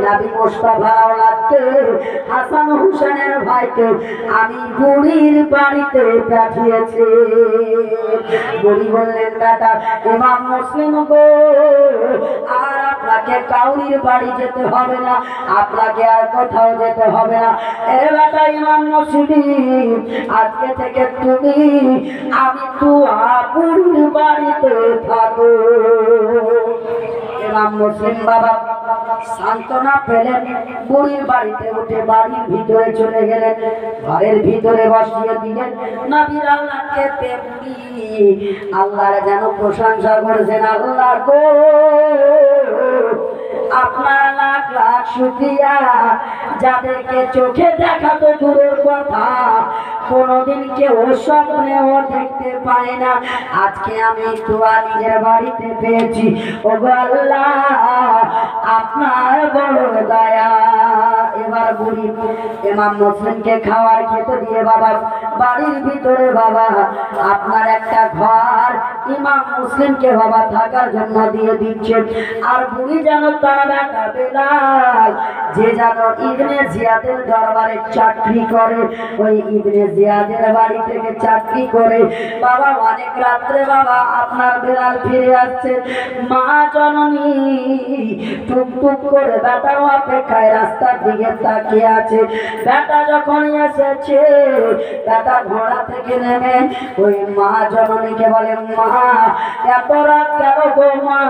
নবী মুস্তাফা ওলাদকে হাসান হোসেনের ভাইকে আমি বুড়ির বাড়িতে পাঠিয়েছি। বুড়ি বললেন, বেটা ইমাম মুসলিম গো, আর আপনাকে কাউরির বাড়ি যেতে হবে না, আপনাকে আর কোথাও যেতে হবে না। এ বেটা ইমাম মুসলিম, আজকে থেকে তুমি আমি বুড়ির বাড়িতে থাকো। ইমাম মুসলিম বাবা সান্ত্বনা পেলেন, বুড়ির বাড়িতে উঠে বাড়ির ভিতরে চলে গেলেন, ঘরের ভিতরে বসিয়ে দিলেন। নবীর আল্লাহকে বুড়ি আল্লাহর যেন প্রশংসা করেছেন। আল্লাহ গো, আপনার লাখ লাখ শুকরিয়া, যাদেরকে চোখে দেখা তো দূরের কথা, কোনদিন কেউ স্বপ্নেও দেখতে পায় না, আজকে আমি তোয়া নিজের বাড়িতে পেয়েছি। ও আল্লাহ, আপনার বড় দয়া। এবার বুড়ি ইমাম মুসলিমকে খাওয়ার খেতে দিয়ে বাবা বাড়ির ভিতরে বাবা আপনার একটা ঘর ইমাম মুসলিমকে বাবা থাকার জন্য দিয়ে দিচ্ছে। আর বুড়ি যেন তার বেটা বেলাল, যে যেন ইবনে জিয়াদের দরবারে চাকরি করে, ওই ইবনে জিয়াদের বাড়ি থেকে চাকরি করে বাবা অনেক রাত্রে বাবা আপনার বেলাল ফিরে আসছে। মা জননী টুকটুক করে বেটার অপেক্ষায় রাস্তার দিকে তাকিয়ে আছে। বেটা যখন এসেছে, বেটা ঘোড়া থেকে নেমে ওই মা জননীকে বলে, মা এত রাত কেন গো মা,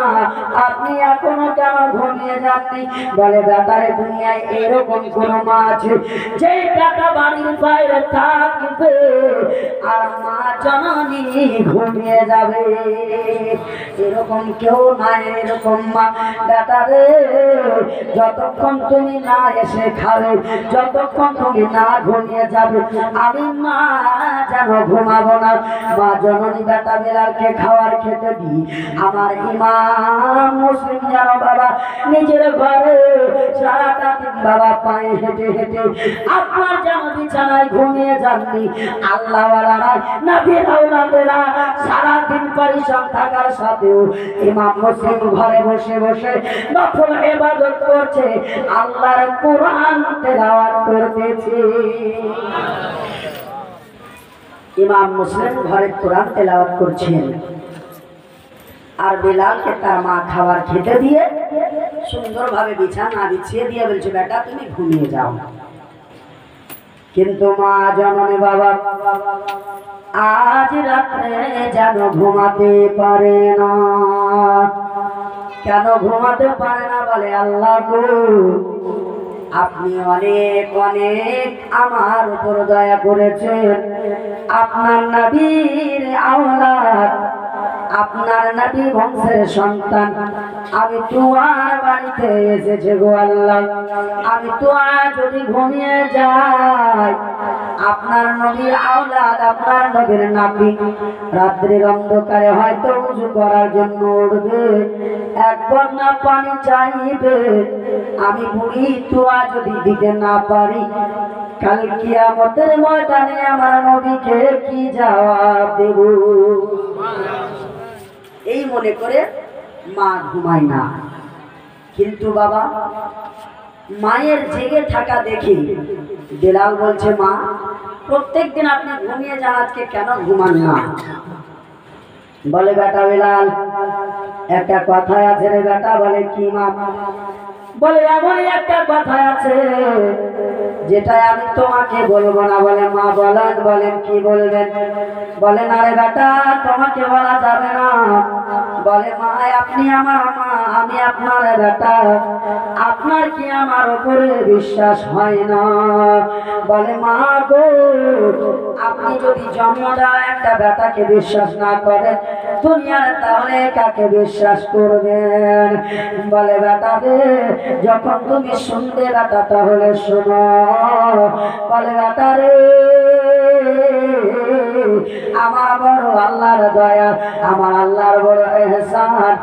আপনি এখনো কেন ঘুমিয়ে যাননি? বলে, বেটারে দুনিয়ায় এরকম কোন মা আছে যে বেটা বাড়ির বাইরে থাকবে আর মা জননী ঘুমিয়ে যাবে? এরকম কেউ নাই, এরকম মা। বেটারে যতক্ষণ তুমি না এসে খাবে, যতক্ষণ তুমি না ঘুমিয়ে যাবে, আমি মা যেন ঘুমাবো না। মা জননী বেটা বেলালকে খাওয়ার খেতে দিই, আমার ইমাম মুসলিম যেন বাবা নিজের ঘরে সারাটা দিন বাবা পায়ে হেঁটে হেঁটে আপনার যেন বিছানায় ঘুমিয়ে যাননি। আল্লাহওয়ালারা নবীর আওলাদেরা সারাদিন পরিশ্রম থাকার সাথেও ইমাম মুসলিম ঘরে বসে বসে নফল ইবাদত করছে, আল্লাহর কোরআন তেলাওয়াত করতেছে। ইমাম মুসলিম ঘরে কোরআন তেলাওয়াত করছেন, আর বেলালকে তার মা খাবার খেতে দিয়ে সুন্দরভাবে বিছানা বিছিয়ে দিয়ে বলছে, বেটা তুমি ঘুমিয়ে যাও। কিন্তু মা জননী বাবা আজ রাত্রে যেন ঘুমাতে পারে না। কেন ঘুমাতে পারে না? বলে, আল্লাহ গো, আপনি অনেক অনেক আমার উপর দয়া করেছেন। আপনার নবীর আওলাদ, আপনার নবী বংশের সন্তান আমি তোমার বাড়িতে এসেছে গো আল্লাহ। আমি তোমার যদি ঘুমিয়ে যাই, আপনার নবীর আওলাদ, আপনার নবীর নাতি রাত্রির অন্ধকারে হয়তো উযু করার জন্য উঠবে, একবার না পানি চাইবে, আমি বুড়ি তোয়া যদি দিতে না পারি, কাল কিয়ামতের ময়দানে আমার নবীকে কি জবাব দেব? এই মনে করে মা ঘুমায় না। কিন্তু বাবা মায়ের জেগে থাকা দেখি বেলাল বলছে, মা প্রত্যেক দিন আপনি ঘুমিয়ে যান, আজকে কেন ঘুমান না? বলে, বেটা বেলাল একটা কথা আছে রে বেটা। বলে, কি মা? বলে, এমনই একটা কথা আছে যেটা আমি তোমাকে বলবো না। বলে, মা বলেন। বলেন, কি বলবেন? বলেন, আরে বেটা তোমাকে বলা যাবে না। বলে, মা আপনি আমার মা, আমি আপনার বেটা, আপনার কি আমার উপরে বিশ্বাস হয় না? বলে, মা গো, আপনি যদি জন্ম দেওয়া একটা বেটাকে বিশ্বাস না করেন দুনিয়ার, তাহলে কাকে বিশ্বাস করবেন? বলে, বেটা রে, যখন তুমি শুনবে বেটা তাহলে শোনো। বলে, বেটা রে, আমার বড় আল্লাহর দয়া, আমার আল্লাহর বড় ইহসান।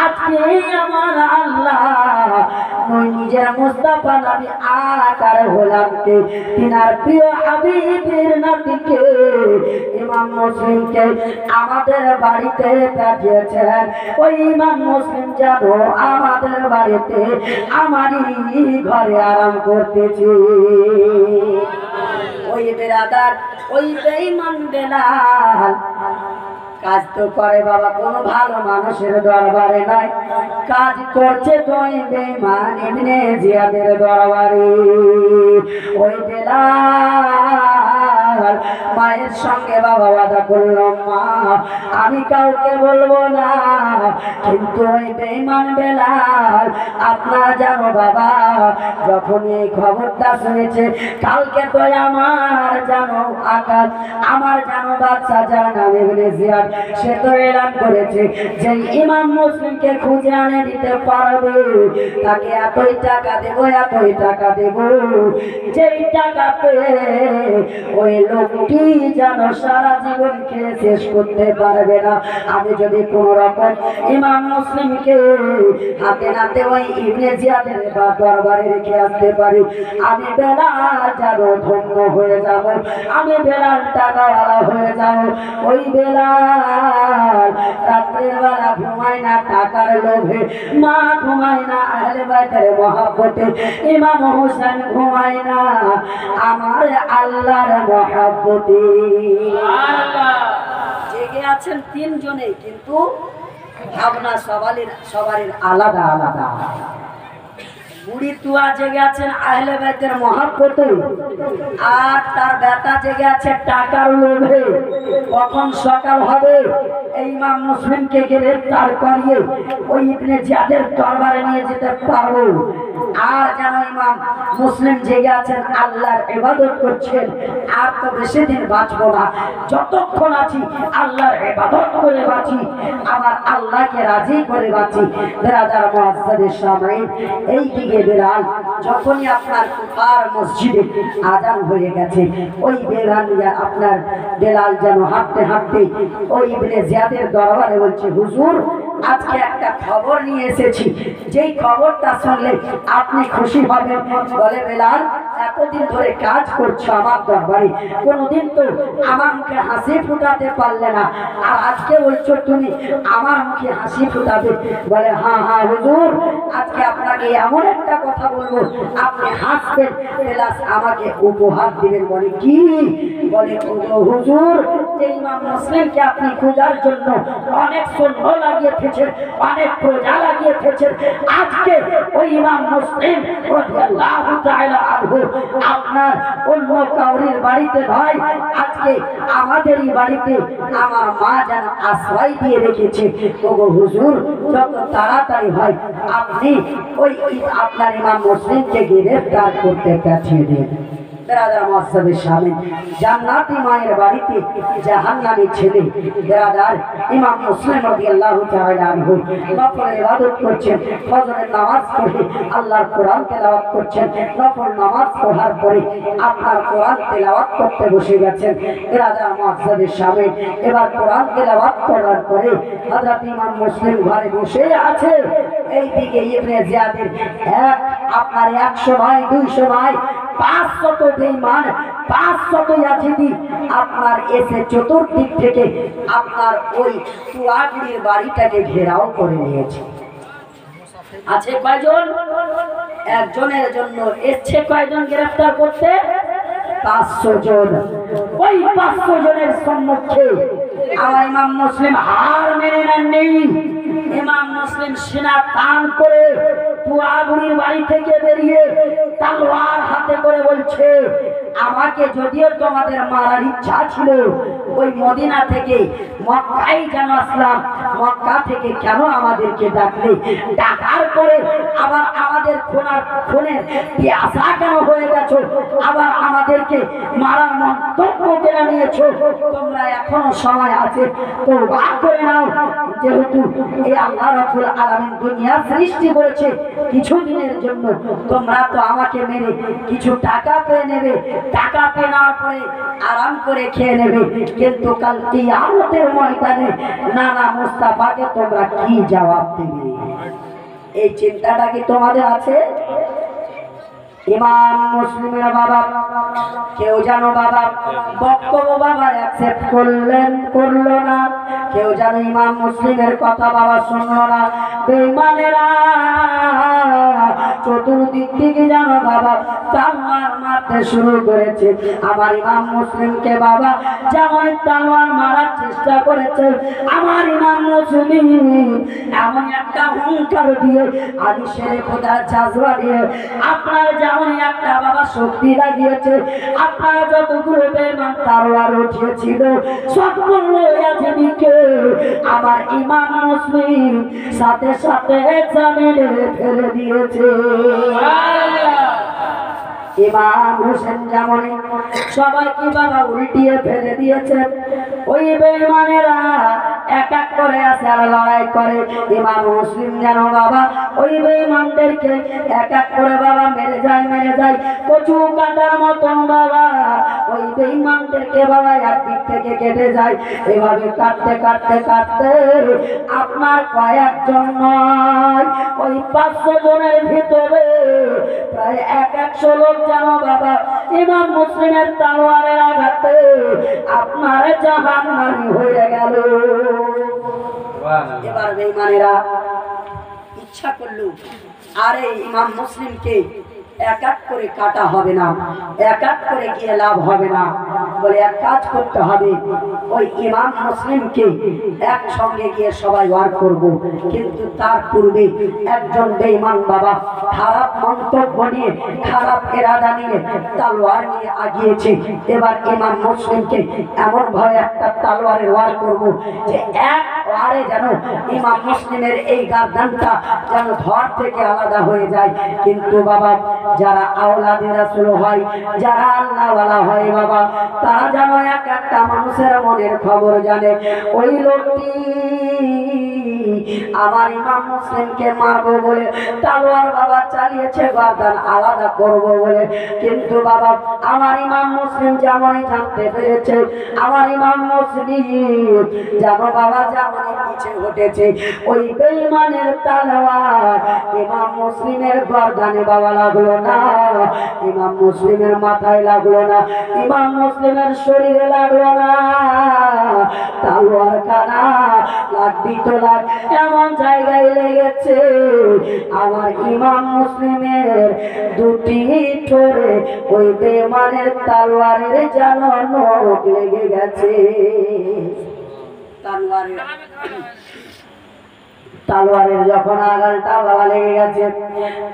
আজকে আমার আল্লাহ নিজের মুস্তাফা নবী আকার গোলামকে, তিনার প্রিয় হাবিবের নাতিকে ইমাম মুসলিমকে আমাদের বাড়িতে পাঠিয়েছেন। ওই ইমাম মুসলিম যেন আমাদের বাড়িতে আমারই ঘরে আরাম করতেছে। ওই বেরাদার, ওই বেঈমান বেলাল কাজ তো করে বাবা কোনো ভালো মানুষের দরবারে নাই, কাজ করছে তো ওই বেঈমান ইবনে জিয়াদের দরবারে। ওই বেলাল মায়ের সঙ্গে বাবা ওয়াদা করলো, মা আমি কাউকে বলবো না, কিন্তু ওই বেঈমান বেলাল আপনারা জানো বাবা, যখন এই খবরটা শুনেছে, কালকে তো আমার জানো আকাশ, আমার জানো বাদশা জানান ইবনে জিয়াদ, সে তো এলান করেছে যে ইমাম মুসলিমকে খুঁজে আনে দিতে পারবে তাকে এতই টাকা দেবো, এতই টাকা দেবো, যেই টাকা পেয়ে ওই লোকটি যেন সারা জীবন খেয়ে শেষ করতে পারবে না। আমি যদি কোন রকম ইমাম মুসলিমকে হাতে নাতে ওই ইবনে জিয়াদের দরবারে রেখে আসতে পারি, আমি বেলাল যেন ধন্য হয়ে যাব, আমি বেলাল টাকাওয়ালা হয়ে যাব। ওই বেলাল রাত্রের বেলা ঘুমায় না টাকার লোভে, মা ঘুমায় না আহলে বাইতের মহব্বতে, ইমাম হোসেন ঘুমায় না আমার আল্লাহর মহব্বতে। জেগে আছেন তিনজনেই, কিন্তু ভাবনা সবারই আলাদা আলাদা। বুড়ি তুয়া জেগে আছেন আহলে বাইতের মহব্বতে, আর তার বেটা জেগে আছে টাকার লোভে। কখন সকাল হবে এই ইমাম মুসলিমকে গ্রেফতার করিয়ে ওই ইবনে জিয়াদের দরবারে নিয়ে যেতে পারবো। আর যেন ইমাম মুসলিম জেগে আছেন আল্লাহর ইবাদত করছেন, আর তো বেশি দিন বাঁচবো না, যতক্ষণ আছি আল্লাহর ইবাদত করে বাঁচি, আমার আল্লাহকে রাজি করে বাঁচি। বেরাদার মুআজ্জাদের সামনে এই দিকে বেলাল যখনই আপনার কুফার মসজিদে আজান হয়ে গেছে, ওই বেলাল আপনার বেলাল যেন হাঁটতে হাঁটতে ওই ইবনে জিয়াদের দরবারে বলছে, হুজুর আজকে একটা খবর নিয়ে এসেছি, যেই খবরটা শুনলে আপনি খুশি হবেন। বলে, বেলাল এতদিন ধরে কাজ করছো আমার দরবারে, কোনদিন তো আমার মুখে হাসি ফুটাতে পারলে না, আর আজকে বলছো তুমি আমার মুখে হাসি ফুটাবে। বলে, হ্যাঁ হ্যাঁ হুজুর, আজকে আপনাকে এমন একটা কথা বলবো, আপনি হাসবেন প্লাস আমাকে উপহার দিবেন। বলে, কি? বলে, হুজুর যে ইমাম মুসলিমকে আপনি খোঁজার জন্য অনেক সৈন্য লাগিয়েছেন, অনেক প্রজা লাগিয়েছেন, আজকে ওই ইমাম মুসলিম রাদিয়াল্লাহু তাআলা আনহু আপনার অন্য কাউরির বাড়িতে নয়, আজকে আমাদেরই বাড়িতে আমার মা যেন আশ্রয় দিয়ে রেখেছে। ওগো হুজুর, যত তাড়াতাড়ি হয় আপনি ওই আপনার ইমাম মুসলিমকে গ্রেফতার করতে পাঠিয়ে দিন। বেরাদার মুআজ্জাদের সামনে জান্নাতি মায়ের বাড়িতে জাহান্নামী ছেলে বেরাদার ইমাম মুসলিম রাদিয়াল্লাহু তাআলা আনহু নফল ইবাদত করছেন, ফজরের নামাজ পড়ে আল্লাহর কোরআন তেলাওয়াত করছেন, নফল নামাজ পড়ার পরে আপনার কোরআন তেলাওয়াত করতে বসে গেছেন। বেরাদার মুআজ্জাদের সামনে এবার কোরআন তেলাওয়াত করার পরে হযরত ইমাম মুসলিম ঘরে বসে আছে, এইদিকে ইবনে জিয়াদের আপনার 100 নয় 200 নয় 500 বেঈমান 500 ইয়াজিদি আপনার এসে চতুর্দিক থেকে আপনার ওই তুয়াগির বাড়িটাকে ঘেরাও করে নিয়েছে। আছে কয়জন? একজনের জন্য এসছে কয়জন গ্রেফতার করতে? 500 জন। ওই 500 জনের সম্মুখে আমার ইমাম মুসলিম হার মেনে নেননি। ইমাম মুসলিম সেনা টান করে তুয়াগুড়ির বাড়ি থেকে বেরিয়ে তলোয়ার হাতে করে বলছে, আমাকে যদিও তোমাদের মারার ইচ্ছা ছিল, ওই মদিনা থেকে মক্কায় যেন আসলাম, মক্কা থেকে কেন আমাদেরকে ডাকলে? ডাকার পরে আবার আমাদের খুনের পেয়াসা কেন হয়ে গেছো? আবার আমাদেরকে মারার মন্তব্য কেন নিয়েছো? তোমরা এখনো সময় আছে, তওবা করে নাও। যেহেতু এই আল্লাহ রাব্বুল আলামিন দুনিয়া সৃষ্টি করেছে কিছুদিনের জন্য, তোমরা তো আমাকে মেরে কিছু টাকা পেয়ে নেবে, টাকা পেয়ে নেওয়ার পরে আরাম করে খেয়ে নেবে, কিন্তু কাল কিয়ামতের ময়দানে নানা মুস্তাফাকে তোমরা কি জবাব দেবে? এই চিন্তাটা কি তোমাদের আছে? ইমাম মুসলিমের বাবা কেউ জানো বাবা বক্তব্য বাবা অ্যাকসেপ্ট করলো না, কেউ জানো ইমাম মুসলিমের কথা বাবা শুনলো না। বেঈমানেরা চতুর্দিক থেকে জানো বাবা তালওয়ার মারতে শুরু করেছে। আমার ইমাম মুসলিমকে বাবা যেমন তালওয়ার মারার চেষ্টা করেছে, আমার ইমাম মুসলিম এমন একটা হুঙ্কার দিয়ে আদিশের খোদার জাজবা দিয়ে আপনার যেমন একটা বাবা শক্তি লাগিয়েছে, আপনার যতগুলো বেঈমান তালওয়ার উঠিয়েছিল সবগুলো এদিকে আমার ইমাম মুসলিম সাথে সাথে জামিনে ফেলে দিয়েছে। ইমাম হোসেন যেমন সবাইকে বাবা উল্টিয়ে ফেলে দিয়েছে। ওই বেঈমানেরা এক এক করে আসে আর লড়াই করে। ইমাম মুসলিম যেন বাবা ওই বেঈমানদেরকে এক এক করে বাবা মেরে যায় কচু কাটার মতন বাবা ওই বেঈমানদেরকে বাবা একদিক থেকে কেটে যায়। এভাবে কাটতে কাটতে কাটতে আপনার কয়েকজন নয়, ওই 500 জনের ভিতরে প্রায় 100 লোক যেন বাবা ইমাম মুসলিমের তলোয়ারের আঘাতে আপনার জাহান্নামী হয়ে গেল। এবার বেঈমানেরা ইচ্ছা করলো আরে ইমাম মুসলিমকে এক এক করে কাটা হবে না, এক এক করে গিয়ে লাভ হবে না, বলে এক কাজ করতে হবে, ওই ইমাম মুসলিমকে একসঙ্গে গিয়ে সবাই ওয়ার করব। কিন্তু তার পূর্বে একজন বেঈমান বাবা খারাপ মন্তব্য নিয়ে খারাপ ইরাদা নিয়ে তলোয়ার নিয়ে আগিয়েছে। এবার ইমাম মুসলিমকে এমন ভাবে একটা তলোয়ারের ওয়ার করব যে এক ওয়ারে যেন ইমাম মুসলিমের এই গার্দানটা যেন ধর থেকে আলাদা হয়ে যায়। কিন্তু বাবা যারা আওলাদে রাসূল হয়, যারা আল্লাহওয়ালা হয় বাবা, তারা যেন এক একটা মানুষের মনের খবর জানে। ওই লোকটি আমার ইমাম মুসলিমকে মারবো বলে তলোয়ার বাবা চালিয়েছে গার্দান আলাদা করব বলে, কিন্তু বাবা আমার ইমাম মুসলিম যেমনই জানতে পেরেছে, আমার ইমাম মুসলিম যেন বাবা যেমনই পিছে ঘটেছে, ওই বেঈমানের তলোয়ার ইমাম মুসলিমের গর্দানে বাবা লাগলো না, ইমাম মুসলিমের মাথায় লাগলো না, ইমাম মুসলিমের শরীরে লাগলো না, তলোয়ার কানা লাগবি তো লাগ এমন জায়গায় লেগেছে আমার ইমাম মুসলিমের দুটি ঠোরে ওই বেঈমানের তলোয়ারের যেন নখ লেগে গেছে। তলোয়ারের যখন আগালটা বাবা লেগে গেছে,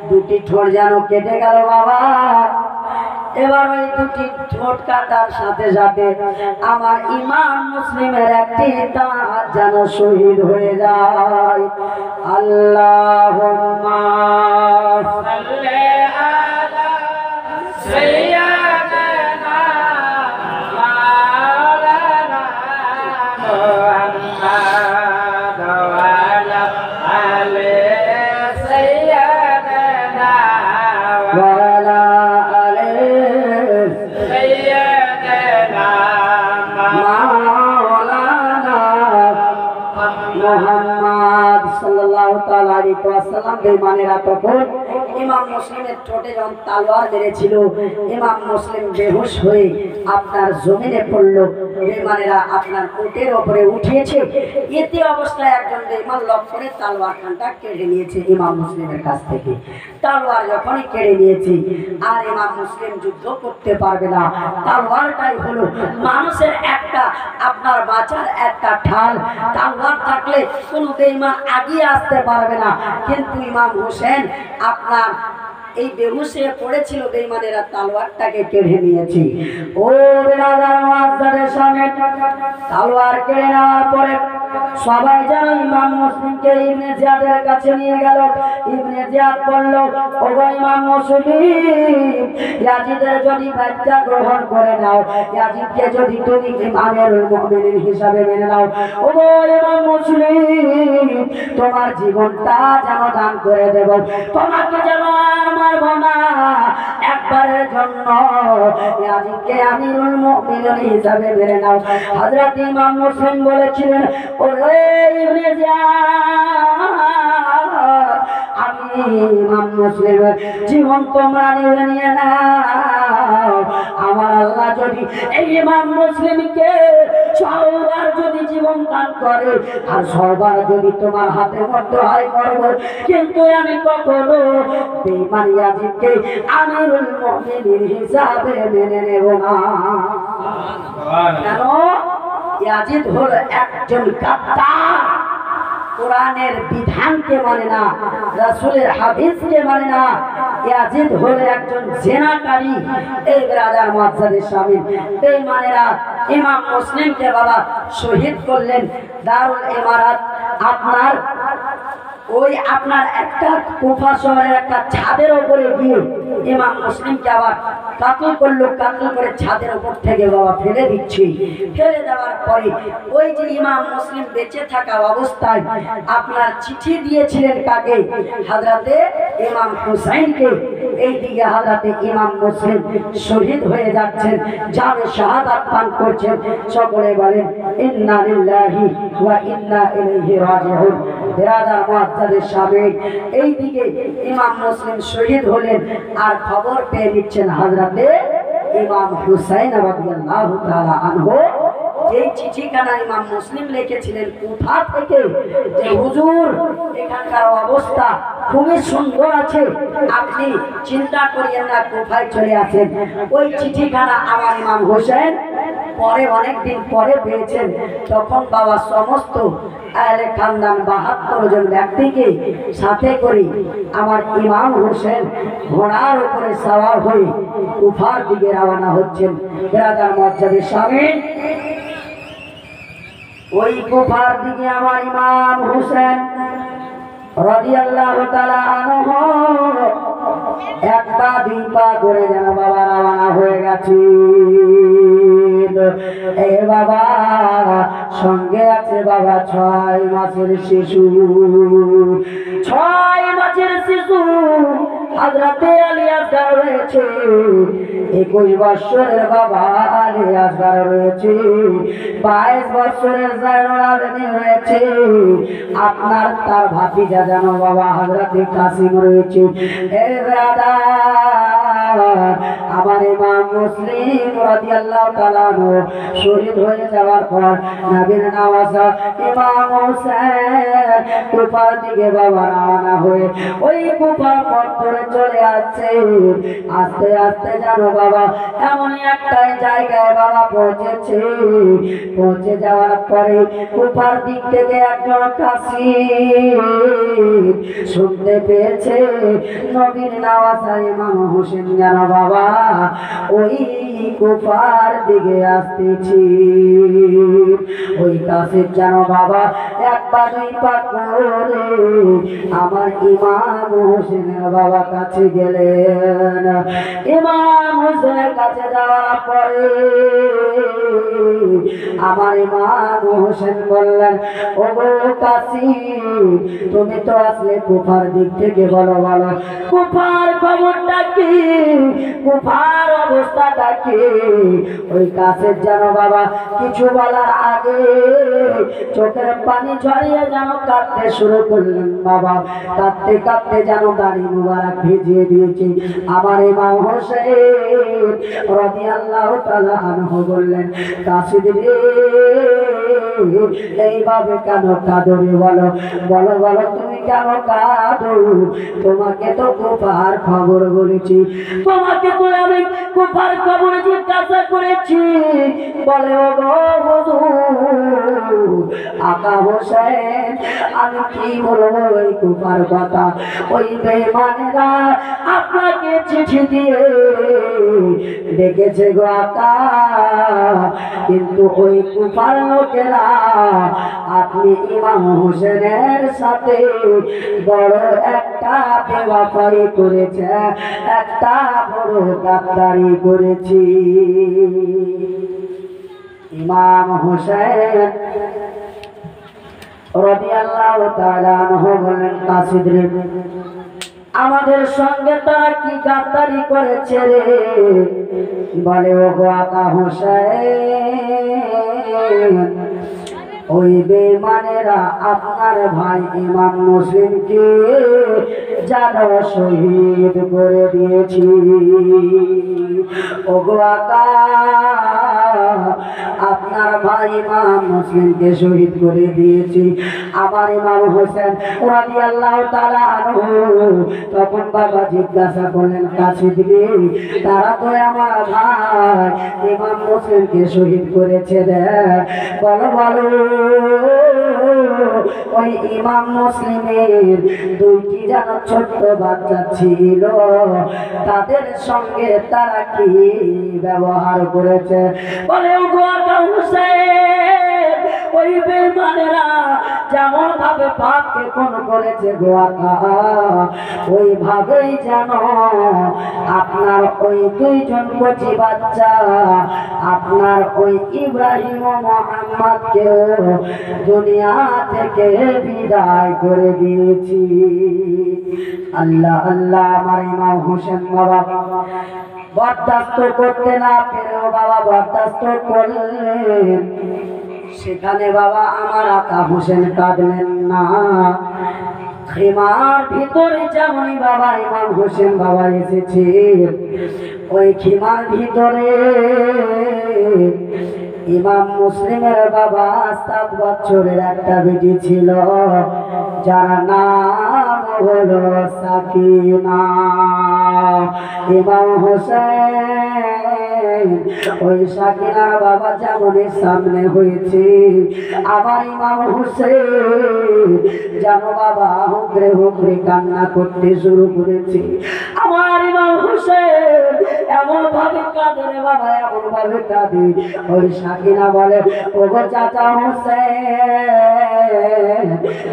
দুটি ঠোঁট যেন কেটে গেল বাবা। এবার ওই দুটি ঠোঁট কাটার সাথে সাথে আমার ইমাম মুসলিমের একটি দাঁত যেন শহীদ হয়ে যায়। আল্লাহুম্মা সাল্লি আলা সাইয়্যিদিনা মাওলানা মুহাম্মদ ওয়া আলা আলি সাইয়্যিদিনা ওয়া আলা মুহাম্মদ সাল্লাল্লাহু তাআলা আলাইহি ওয়াসাল্লাম বেঈমানেরা তখন ইমাম মুসলিমের ঠোঁটে যখন তলোয়ার মেরেছিল, ইমাম মুসলিম বেহুশ হয়ে আপনার জমিনে পড়ল। বেঈমানেরা আপনার উটের উপরে উঠিয়েছে, এতে অবস্থায় একজন বেঈমান লক্ষ্য করে তলোয়ার খানটা কেড়ে নিয়েছে ইমাম মুসলিমের কাছ থেকে। তলোয়ার যখনই কেড়ে নিয়েছে আর ইমাম মুসলিম যুদ্ধ করতে পারবে না। তলোয়ারটাই হলো মানুষের একটা আপনার বাঁচার একটা ঢাল। তলোয়ার থাকলে কোনো বেঈমান আগিয়ে আসতে পারবে না। কিন্তু ইমাম হোসেন আপনার এই বেহুশে পড়েছিল, বেঈমানেরা তলোয়ারটাকে কেড়ে নিয়েছে। ও বেরাদার মুআজ্জাদের সামনে তলোয়ার কেড়ে নেওয়ার পরে সবাই যেন ইমাম মুসলিমকে ইবনে জিয়াদের কাছে নিয়ে গেল। ইবনে জিয়াদ বলল, ওগো ইমাম মুসলিম, ইয়াজিদের যদি বাচ্চা গ্রহণ করে নাও, ইয়াজিদকে যদি তুমি আমিরুল মুমিনিন হিসাবে মেনে নাও, ওগো ইমাম মুসলিম, তোমার জীবনটা যেন দান করে দেব, তোমাকে যেন আর মারব না, একবারের জন্য ইয়াজিদকে আমিরুল মুমিনিন হিসাবে মেনে নাও। হযরত ইমাম মুসলিম বলেছিলেন, ওরে ইবনে জিয়াদ, আমি ইমাম মুসলিমের জীবন তোমরা নিয়ে নাও। আমার আল্লাহ যদি এই ইমাম মুসলিমকে 6 বার যদি জীবন দান করে আর 6 বার যদি তোমার হাতে মধ্যে হয় করবো, কিন্তু আমি কখনো বেঈমান ইয়াজিদকে আমিরুল মুমিনিন হিসাবে মেনে নেব না। কেন? ইয়াজিদ হলো একজন গাদ্দার, কোরআনের বিধানকে মানে না, রাসূলের হাদিসকে মানে না। ইয়াজিদ হলো একজন জিনাকারী। এই ব্রাদার মুআজ্জাদের শামিল বেঈমানেরা ইমাম মুসলিমকে বাবা শহীদ করলেন দারুল ইমারাত। আপনার একটা কুফা শহরের একটা ছাদের উপরে গিয়ে ইমাম মুসলিমকে আবার কাতল করলো, কাতল করে ছাদের উপর থেকে বাবা ফেলে দিচ্ছে। ফেলে দেওয়ার পরে ওই যে ইমাম মুসলিম বেঁচে থাকা অবস্থায় আপনার চিঠি দিয়েছিলেন কাকে? হযরতে ইমাম হুসাইনকে। এইদিকে হযরতে ইমাম মুসলিম শহীদ হয়ে যাচ্ছেন, জানে শাহাদাত পান করছেন। সকলে বলেন ইন্না লিল্লাহি ওয়া ইন্না ইলাইহি রাজিউন। বিরাদার মুআজ্জাদের শামিল এইদিকে ইমাম মুসলিম শহীদ হলেন, আর খবর পেয়ে নিচ্ছেন হযরতে ইমাম হুসাইন রাদিয়াল্লাহু তাআলা আনহু। যেই চিঠিখানা ইমাম মুসলিম লিখেছিলেন কুফা থেকে, যে হুজুর এখানকার অবস্থা খুবই সুন্দর আছে, আপনি চিন্তা করিয়েন না, কুফায় চলে আসেন। ওই চিঠিখানা আমার ইমাম হোসেন পরে অনেকদিন পরে পেয়েছেন। তখন বাবা সমস্ত আহলে খানদান 72 জন ব্যক্তিকে সাথে করে আমার ইমাম হোসেন ঘোড়ার উপরে সওয়ার হয়ে কুফার দিকে রওনা হচ্ছেন। বিরাদার মুআজ্জাদের শামিল ওই কুফার দিকে আমার ইমাম হোসেন রাদিয়াল্লাহু তাআলা আনহু একটা দুই পা করে যেন বাবা রওনা হয়ে গেছে। এ বাবা সঙ্গে আছে বাবা 6 মাসের শিশু। 6 মাসের শিশু হযরতে আলী আসগার রয়েছে। 21 বছরের বাবা আলী আসগার রয়েছে। 22 বছরের জায়নুল আবেদিন রয়েছে। আপনার তার ভাতিজা যেন বাবা হযরতে কাসিম রয়েছে। এ ব্রাদার, আমার ইমাম মুসলিম রাদিয়াল্লাহু তাআলা শহীদ হয়ে যাওয়ার পর নবীর নওয়াজা ইমাম হোসেন কুফার দিকে বাবা রওনা হয়ে ওই কুফার পথ ধরে চলে আসছে। আস্তে আস্তে জানো বাবা এমনই একটা জায়গায় বাবা পৌঁছেছে। পৌঁছে যাওয়ার পরে কুফার দিক থেকে একজন কাসিম শুনতে পেয়েছে নবীর নওয়াজা ইমাম হোসেন যেন বাবা ওই কুফার দিকে আসতেছি। ওই কাসিম যেন বাবা এক পা দুই পা করে আমার ইমাম হোসেনের বাবা কাছে গেলেন। ইমাম হোসেনের কাছে যাওয়ার পরে আমার ইমাম হোসেন বললেন, ওগো কাসিম, তুমি তো আসলে কুফার দিক থেকে, বলো বলো কুফার খবরটা কি, কুফার অবস্থাটা কি? ওই কাসিম যেন বাবা কিছু বলার আগে চোখের পানি ঝরিয়ে যেন কাঁদতে শুরু করলেন। বাবা কাঁদতে কাঁদতে যেন দাড়ি মুবারক ভিজিয়ে দিয়েছে। আমার ইমাম হোসেন রাদিয়াল্লাহু তাআলা আনহু বললেন, কাসিম রে, এইভাবে কেন কাঁদো রে? বলো বলো বলো তুমি কেন কাঁদো? তোমাকে তো কুফার খবর বলেছি, তোমাকে তো আমি কুফার খবর জিজ্ঞাসা করেছি। বলে ওগো হুজুর আকা হোসেন, আমি কি বলবো ওই কুফার কথা? ওই বেঈমানেরা আপনাকে চিঠি দিয়ে ডেকেছে গো আকা, কিন্তু ওই কুফার লোকেরা আপনি ইমাম হোসেনের সাথে বড় একটা বেওয়াফাই করেছে, একটা বড় গাদ্দারি করেছি। ইমাম হোসেন রাদিয়াল্লাহু তাআলা আনহু বলেন, কাসিদরে আমাদের সঙ্গে তারা কি গাদ্দারি করেছে রে? বলে, ও গো আকা হোসেন, ওই বেঈমানেরা আপনার ভাই ইমাম মুসলিমকে জানো শহীদ করে দিয়েছি। ও গো আকা, আপনার ভাই ইমাম মুসলিমকে শহীদ করে দিয়েছি। আমার ইমাম হোসেন রাদিয়াল্লাহু তাআলা আনহু তখন বাবা জিজ্ঞাসা করলেন, কাসিদরে তারা তো আমার ভাই ইমাম মুসলিমকে শহীদ করেছে রে, বলো বলো ওই ইমাম মুসলিমের দুইটি যেন ছোট্ট বাচ্চা ছিল, তাদের সঙ্গে তারা কি ব্যবহার করেছে? বলে, ও গো আকা হোসেন, ওই বেঈমানেরা যেমন ভাবে পাপকে খুন করেছে গো আকা, ওই ভাবেই যেন আপনার ওই দুইজন কচি বাচ্চা আপনার ওই ইব্রাহিম ও মুহাম্মদকেও দুনিয়া থেকে বিদায় করে দিয়েছি। আল্লাহ আল্লাহ, আমার ইমাম হোসেন বাবা বরদাস্ত করতে না পেরেও বাবা বরদাস্ত করলেন। সেখানে বাবা আমার আকা হোসেন কাঁদলেন না। খিমার ভিতরে যেমনই বাবা ইমাম হোসেন বাবা এসেছে, ওই খিমার ভিতরে ইমাম মুসলিমের বাবা 7 বছরের একটা বেটি ছিল, যার নাম হলো সাকিনা। ইমাম হোসেন ওই সাকিনার বাবা যেমনই সামনে হয়েছে, আমার ইমাম হোসেন যেন বাবা হুকরে হুকরে কান্না করতে শুরু করেছে। আমার ইমাম হোসেন এমন ভাবে কাঁদে রে বাবা, এমন ভাবে কাঁদে। ওই সাকিনা বলে, ও গো চাচা হোসেন,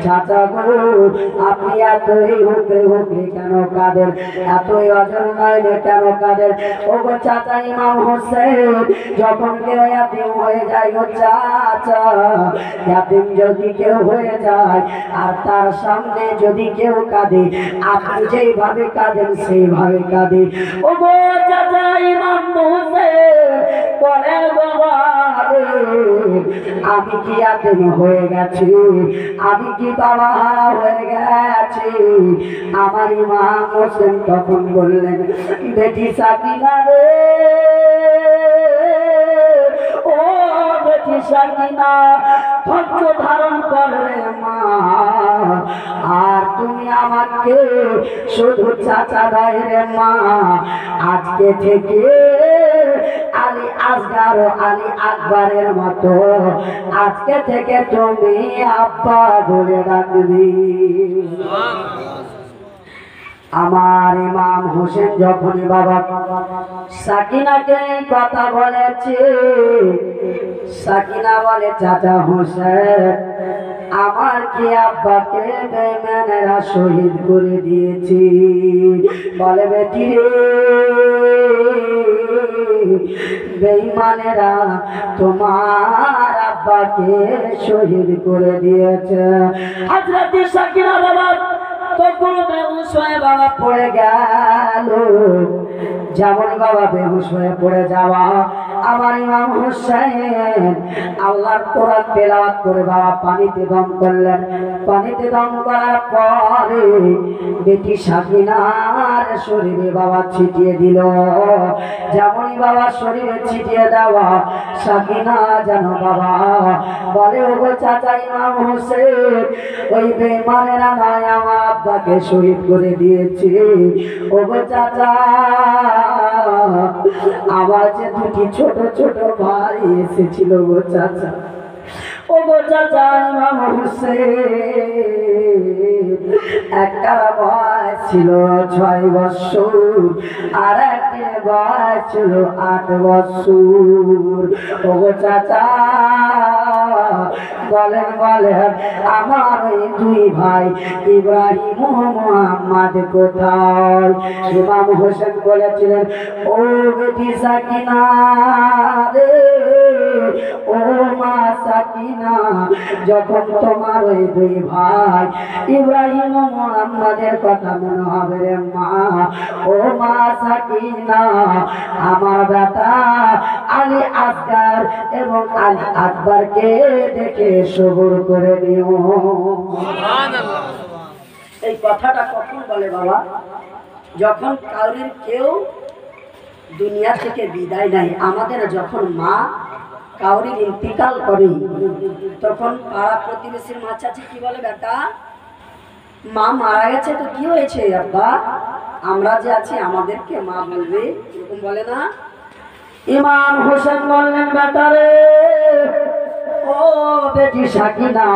চাচা গো আপনি এতই হুকরে হুকরে কেন কাঁদেন, এতই অজন্মায় কেন কাঁদেন? ও গো চাচা ইমাম হোসেন, যখন কেউ ইয়াতিম হয়ে যায় গো চাচা, ইয়াতিম যদি কেউ হয়ে যায় আর তার সামনে যদি কেউ কাঁদে, আপনি যেইভাবে কাঁদেন সেইভাবে কাঁদে। ও গো চাচা ইমাম হোসেন বলেন, বাবা আমি কি ইয়াতিম হয়ে গেছি? আমি কি বাবা হারা হয়ে গেছি? আমার ইমাম হোসেন তখন বললেন, বেটি সাকিনা রে, ও বেটি সাকিনা ধৈর্য ধারণ করে মা, আর তুমি আমাকে শুধু চাচা দায় রে মা। আজকে থেকে আলী আসগার ও আলী আকবরের মতো আজকে থেকে তুমি আব্বা বলে ডাকবি। আমার ইমাম হোসেন যখনই বাবা সাকিনাকে কথা বলেছে, সাকিনা বলে, চাচা হোসেন আমার কি আব্বাকে বেঈমানেরা শহীদ করে দিয়েছি? বলে, বেটি রে, বেঈমানেরা তোমার আব্বাকে শহীদ করে দিয়েছে। হযরত সাকিনা বাবা তখন বেহুশ হয়ে বাবা পড়ে গেল। যেমন বাবা বেহুশ হয়ে পড়ে যাওয়া, আমার ইমাম হোসেন আল্লাহর কোরআন তেলাওয়াত করে বাবা পানিতে দম করলেন। পানিতে দম করার পরে বেটি সাকিনার শরীরে বাবা ছিটিয়ে দিল। যেমনই বাবা শরীরে ছিটিয়ে দেওয়া, সাকিনা যেন বাবা বলে, ও গো চাচা ইমাম হোসেন, ওই বেঈমানেরা নয় আমার আব্বাকে শহীদ করে দিয়েছে। ও গো চাচা, আমার যে দুটি ছোট ছোট ভাই এসেছিল গো চাচা, ও গো চাচা ইমাম হোসেন, একটা বয়স ছিল 6 বছর আর একটা বয়স ছিল 8 বছর। ওগো চাচা বলেন বলেন আমার এই দুই ভাই ইব্রাহিম ও মুহাম্মদ কোথায়? ইমাম হোসেন বলেছিলেন, ও বেটি সাকিনা রে, ও মা সাকিনা, যখন তোমার ওই দুই ভাই ইব্রাহিম ও মুহাম্মদের কথা মনে হবে রে মা, ও মা সাকিনা, আমার বেটা আলী আসগার এবং আলী আকবরকে দেখে সবুর করে নিও। এই কথাটা কখন বলে বাবা? যখন কাউরির কেউ দুনিয়া থেকে বিদায় নেয়। আমাদের যখন মা কাউরির ইন্তিকাল করে, তখন পাড়া প্রতিবেশীর মা চাচি কি বলে, বেটা মা মারা গেছে তো কি হয়েছে আব্বা, আমরা যে আছি আমাদেরকে মা বলবে, এরকম বলে না? ইমাম হোসেন বললেন, বেটা রে, ও বেটি সাকিনা,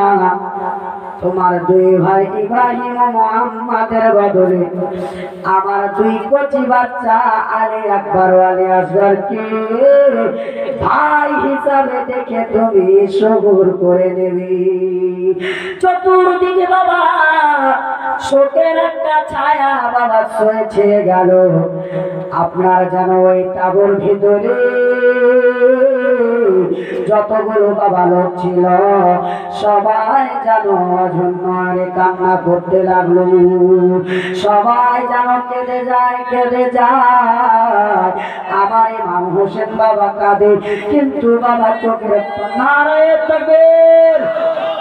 তোমার দুই ভাই ইব্রাহিম ও মুহাম্মাদের বদলে আমার দুই কচি বাচ্চা আলী আকবর ও আলী আসগরকে ভাই হিসাবে দেখে তুমি সবুর করে নেবে। চতুর্দিকে বাবা শোকের একটা ছায়া বাবা ছয়েছে গেল। আপনার যেন ওই তাবুর ভিতরে যতগুলো বাবা লোক ছিল সবাই যেন অঝন্যরে কান্না করতে লাগলো, সবাই যেন কেঁদে যায় কেঁদে যায়। আমার ইমাম হোসেন বাবা কাঁদে, কিন্তু বাবা চোখের নারায়ে তাকবীর,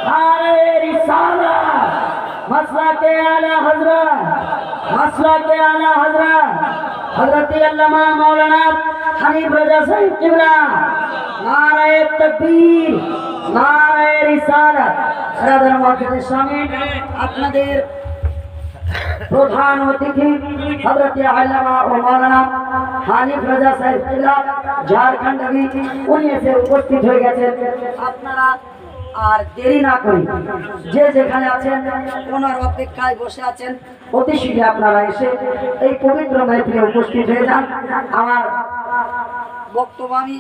নারায়ে রিসালাত, মাসলাকে আলা হযরত, মাসলাকে আলা হযরত হযরত আল্লামা মাওলানা হানিফ রাজা সাহেব কিবলা, নারায়ে তাকবীর, নারায়ে রিসালাত। রাদার মাহফিলের সামনে আপনাদের প্রধান অতিথি হযরত আল্লামা ও মাওলানা হানিফ রাজা সাহেব কিবলা ঝাড়খণ্ড, উনি এসে উপস্থিত হয়ে গেছেন। আপনারা আর দেরি না করি, যে যেখানে আছেন ওনার অপেক্ষায় বসে আছেন, অতি শীঘ্র আপনারা এসে এই পবিত্র মাহফিলে উপস্থিত হয়ে যান। আমার বক্তব্য আমি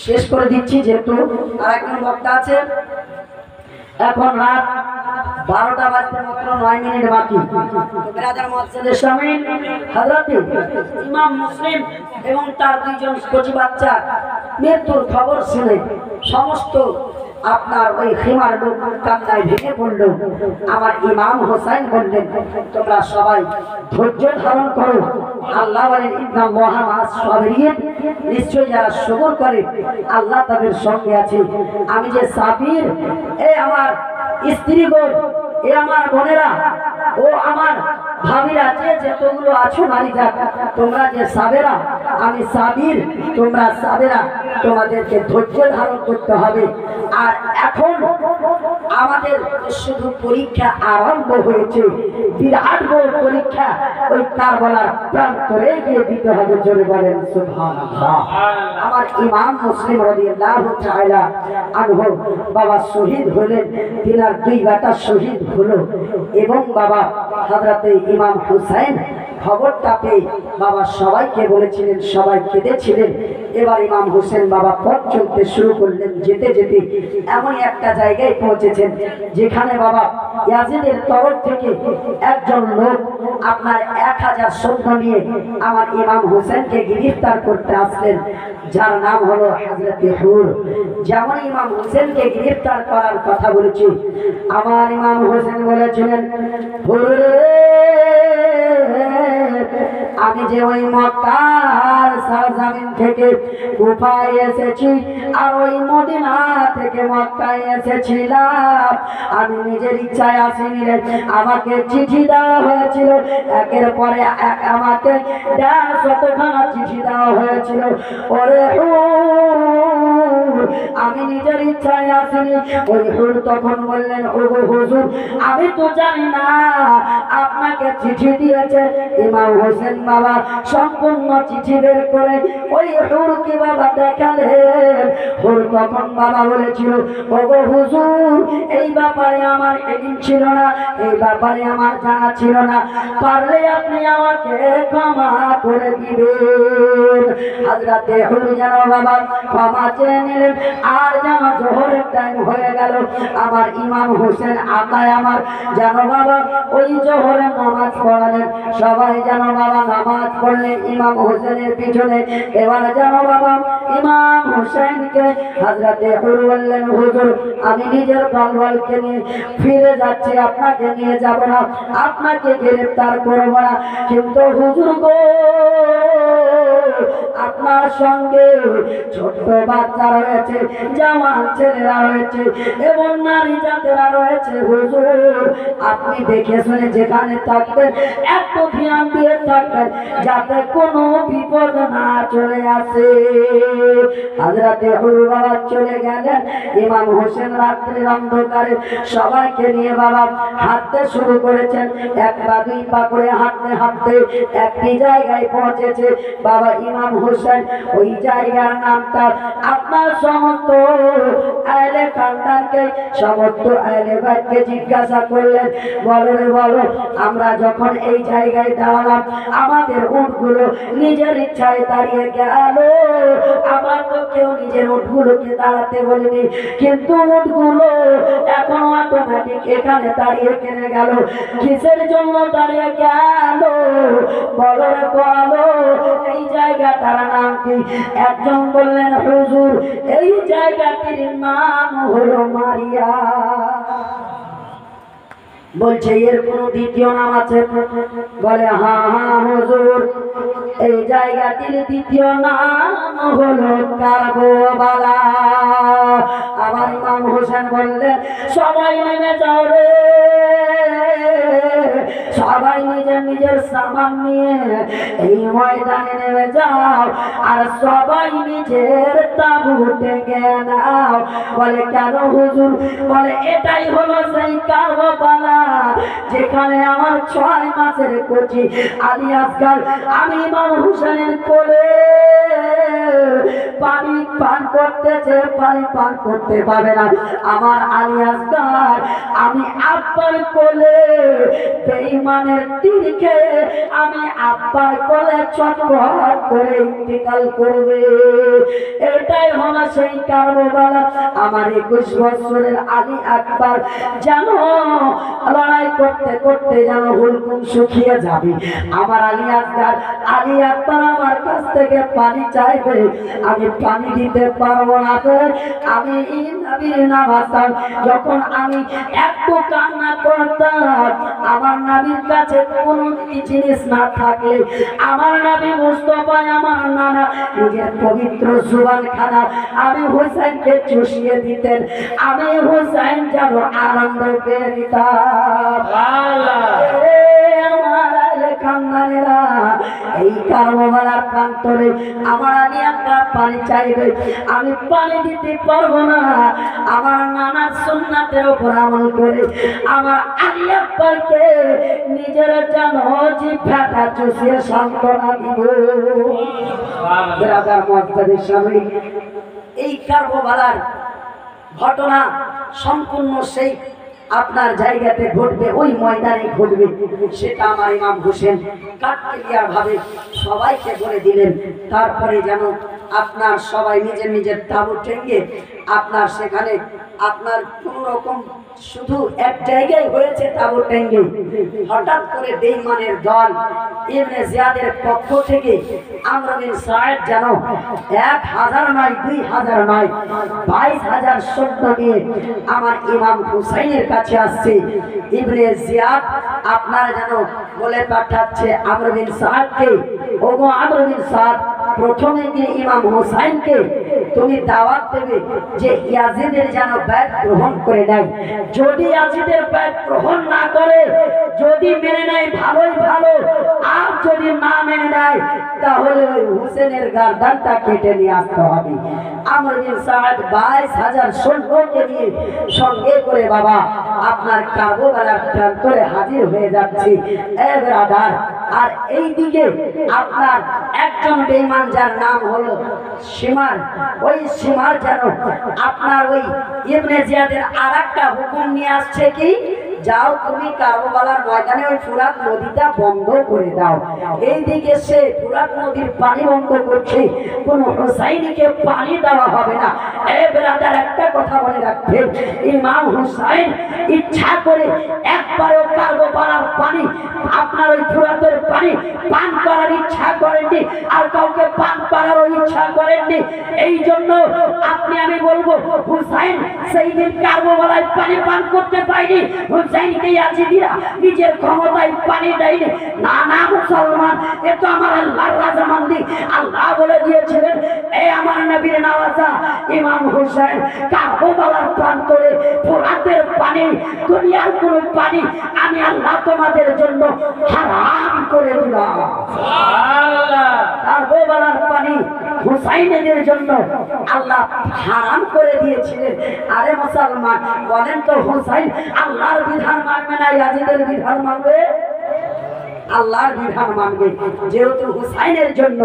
শেষ করে দিচ্ছি, যেহেতু আর একজন বক্তা আছে। এখন রাত 12টা বাজতে মাত্র 9 মিনিট বাকি। তো বিরাদার মসজিদের সামনে হযরত ইমাম মুসলিম এবং তার দুইজন কচি বাচ্চা মৃত্যুর খবর শুনে সমস্ত আপনার ওই খিমার লোক কান্নায় ভেঙে পড়ল। আমার ইমাম হোসেন বললেন, তোমরা সবাই ধৈর্য ধারণ করো। আল্লাহ বলেন, ইন্না আল্লাহা মা'আস সাবিরিন, নিশ্চয়ই যারা সবর করে আল্লাহ তাদের সঙ্গে আছে। আমি যে সাবির, এ আমার স্ত্রীগণ, এ আমার বোনেরা, ও আমার ভাবিরা, যে যতগুলো আছো নারী জাত, তোমরা যে সাবেরা, আমি সাবির, তোমরা সাবেরা, তোমাদেরকে ধৈর্য ধারণ করতে হবে। আর এখন আমাদের শুধু পরীক্ষা আরম্ভ হয়েছে, বিরাট বড় পরীক্ষা, ওই কারবালার প্রান্তরে গিয়ে দিতে হবে। জোরে বলেন সুবহানাল্লাহ। আমার ইমাম মুসলিম রাদিয়াল্লাহু তাআলা আনহু বাবা শহীদ হলেন, তিনার দুই বেটা শহীদ হলো, এবং বাবা হযরতে ইমাম হুসাইন খবরটা পেয়ে বাবা সবাইকে বলেছিলেন, সবাই কেঁদেছিলেন। এবার ইমাম হোসেন বাবা পথ চলতে শুরু করলেন। যেতে যেতে এমন একটা জায়গায় পৌঁছেছেন যেখানে বাবা ইয়াজিদের তরফ থেকে একজন লোক আপনার 1000 সৈন্য নিয়ে আমার ইমাম হোসেনকে গ্রেফতার করতে আসলেন, যার নাম হলো হযরতে হুর। যেমন ইমাম হোসেনকে গ্রেফতার করার কথা বলেছি, আমার ইমাম হোসেন বলেছিলেন, হুর আমি যে ওই মক্কার সরজমিন থেকে কুফায় এসেছি, আর ওই মদিনা থেকে মক্কায় এসেছিলাম, আমি নিজের ইচ্ছায় আসিনি রে। আমাকে চিঠি দেওয়া হয়েছিল, একের পরে এক আমাকে 150খানা চিঠি দেওয়া হয়েছিল। ওরে আমি নিজের ইচ্ছায় আসিনি। ওই হুর তখন বললেন, ওগো হুজুর, আমি তো জানি না আপনাকে চিঠি দিয়েছে। ইমাম হোসেন বাবা সম্পূর্ণ চিঠি বের করে ওই হুরকে বাবা দেখালেন। হুর তখন বাবা বলেছিল, ওগো হুজুর, এই ব্যাপারে আমার এদিন ছিল না, এই ব্যাপারে আমার জানা ছিল না, পারলে আপনি আমাকে ক্ষমা করে দিবেন। হযরতে হুজুর যেন বাবা ক্ষমা চেয়ে নিলেন। আর যেন জোহরের টাইম হয়ে গেল, আমার ইমাম হোসেন আতায় আমার যেন বাবা ওই জোহরের নামাজ পড়ালেন। সবাই যেন বাবা নামাজ পড়লেন ইমাম হোসেনের পিছনে। এবার যেন বাবা ইমাম হোসেনকে হযরতে হুজুর বললেন, হুজুর, আমি নিজের দলবলকে নিয়ে ফিরে যাচ্ছি, আপনাকে নিয়ে যাব না, আপনাকে গ্রেফতার করব না, কিন্তু হুজুর গো, আপনার সঙ্গে ছোট্ট বাচ্চা রয়েছে, জওয়ান ছেলেরা রয়েছে এবং নারী জাতেরা রয়েছে। হুজুর, আপনি দেখে শুনে যেখানে থাকবেন একটু ধ্যান দিয়ে থাকবেন, যাতে কোনো বিপদ না চলে আসে। হযরতে হুজুর বাবা চলে গেলেন। ইমাম হোসেন রাত্রির অন্ধকারে সবাইকে নিয়ে বাবা হাঁটতে শুরু করেছেন। এক পা দুই পা করে হাঁটতে হাঁটতে একটি জায়গায় পৌঁছেছে। বাবা ইমাম হোসেন ওই জায়গার নামটা আপনার সমস্ত আহলে খানদানকে, সমস্ত আহলে বাইতকে জিজ্ঞাসা করলেন, বলো রে বলো, আমরা যখন এই জায়গায় দাঁড়ালাম, আমাদের উটগুলো নিজের ইচ্ছায় দাঁড়িয়ে গেল। আমার তো কেউ নিজের উটগুলোকে দাঁড়াতে বলেনি, কিন্তু উটগুলো এখন অটোমেটিক এখানে দাঁড়িয়ে কেনে গেল। কিসের জন্য দাঁড়িয়ে গেল বলো রে বলো, এই জায়গাটার নাম কি? একজন বললেন, হুজুর, এই জায়গাটির নাম হলো মারিয়া। বলছে, এর কোন দ্বিতীয় নাম আছে? বলে, হ্যাঁ হ্যাঁ হুজুর, এই জায়গাটির দ্বিতীয় নাম হলো কারবালা। আমার ইমাম হোসেন বললেন, সবাই নেমে যাও রে, সবাই নিজের নিজের সামান নিয়ে এই ময়দানে নেমে যাও, আর সবাই নিজের তাবু টেকে নাও। বলে, কেন হুজুর? বলে, এটাই হলো সেই কারবালা যেখানে আমার 6 মাসের কচি আলী আসগার আমি ইমাম হোসেনের কোলে পানি পান করতেছে, পানি পান করতে পাবে না। আমার আলী আসগার আমি আব্বার কোলে বেঈমানের তীর খেয়ে আমি আব্বার কোলে চটপট করে ইন্তেকাল করবে। এটাই হলো সেই কারবালা। আমার 21 বছরের আলী আকবর যেন লড়াই করতে করতে যেন হুলকুম শুকিয়ে যাবে। আমার আলী আকবর আমার কাছ থেকে পানি চাইবে, আমি পানি দিতে পারবো না। আমি নবীর নামাতাম, যখন আমি একটু কান্না করতাম, আমার নবীর কাছে কোনো জিনিস না থাকলে আমার নবী মুস্তাফা আমার নানা নিজের পবিত্র জুবান খানা আমি হোসেনকে চুষিয়ে দিতেন। আমি হোসেন যেন আনন্দ পেয়ে নিতাম। আমার খানদানেরা এই কারবালার প্রান্তরে আমার আলী আকবর পানি চাইবে, আমি পানি দিতে পারবো না। আমার নানার সুন্নাতের উপর আমল করে আমার আলী আকবরকে নিজের যেন জিহ্বাটা চুষিয়ে সান্ত্বনা দিব। ব্রাদার মুআজ্জাদের সামনে এই কারবালার ঘটনা সম্পূর্ণ সেই আপনার জায়গাতে ঘটবে, ওই ময়দানে ঘটবে। সেটা আমার ইমাম হোসেন কাটকেলিয়ার ভাবে সবাইকে বলে দিলেন। তারপরে যেন আপনার সবাই নিজের নিজের তাবু টেঙ্গে আপনার সেখানে আপনার কোনো রকম শুধু এক জায়গায় হয়েছে তাবু টেঙ্গে। হঠাৎ করে বেঈমানের দল ইবনে জিয়াদের পক্ষ থেকে আমর বিন সাঈদ যেন 1000 নয় 2000 নয় 22000 সৈন্য নিয়ে আমার ইমাম হুসাইনের কাছে আসছে। ইবনে জিয়াদ আপনার যেন বলে পাঠাচ্ছে আমর বিন সাঈদকে, ওগো আমর বিন সাঈদ, প্রথমে গিয়ে ইমাম হুসাইনকে তুমি দাওয়াত দেবে যে ইয়াজিদের যেন বাইত গ্রহণ করে নেয়। যদি ইয়াজিদের বাইত গ্রহণ না করে, যদি মেনে নেয় ভালোই ভালো, আর যদি না মেনে নেয় তাহলে ওই হুসেনের গর্দানটা কেটে নিয়ে আসতে হবে। আমর বিন সাঈদ 22000 সৈন্যকে নিয়ে সঙ্গে করে বাবা আপনার কারবালার প্রান্তরে হাজির হয়ে যাচ্ছে। এ ব্রাদার, আর এইদিকে আপনার একজন বেঈমান যার নাম হলো সীমার, ওই সীমার যেন আপনার ওই ইবনে জিয়াদের আরেকটা হুকুম নিয়ে আসছে কি, যাও তুমি কারবালার ময়দানে ওই ফুরাত নদীটা বন্ধ করে দাও। এইদিকে সে ফুরাত নদীর পানি বন্ধ করছে, কোন হুসাইনকে পানি দেওয়া হবে না। এ ব্রাদার, একটা কথা মনে রাখবেন, ইমাম হুসাইন ইচ্ছা করে একবারও কারবালার পানি, আপনার ওই ফুরাতের পানি পান করার ইচ্ছা করেননি, আর কাউকে পান করারও ইচ্ছা করেননি। এই জন্য আপনি আমি বলবো, হুসাইন সেই দিন কারবালায় পানি পান করতে পারেনি, হুসাইনকে ইয়াজিদিরা নিজের ক্ষমতায় পানি দেয়নি। না না মুসলমান, এ তো আমার আল্লাহর রাজামন্দি। আল্লাহ বলে দিয়েছিলেন, এ আমার নবীর নওয়াজা ইমাম হুসাইন, কারবালার প্রান্তরে ফোরাতের পানি, দুনিয়ার কোন পানি আমি আল্লাহ তোমাদের জন্য হারাম করে দিলাম। সুবহানাল্লাহ। কারবালার পানি হুসাইনদের জন্য আল্লাহ হারাম করে দিয়েছিলেন। আরে মুসলমান, বলেন তো হুসাইন আল্লাহর বিধান মানবে না ইয়াজিদের বিধান মানবে? আল্লাহর বিধান মানবে। যেহেতু হুসাইনের জন্য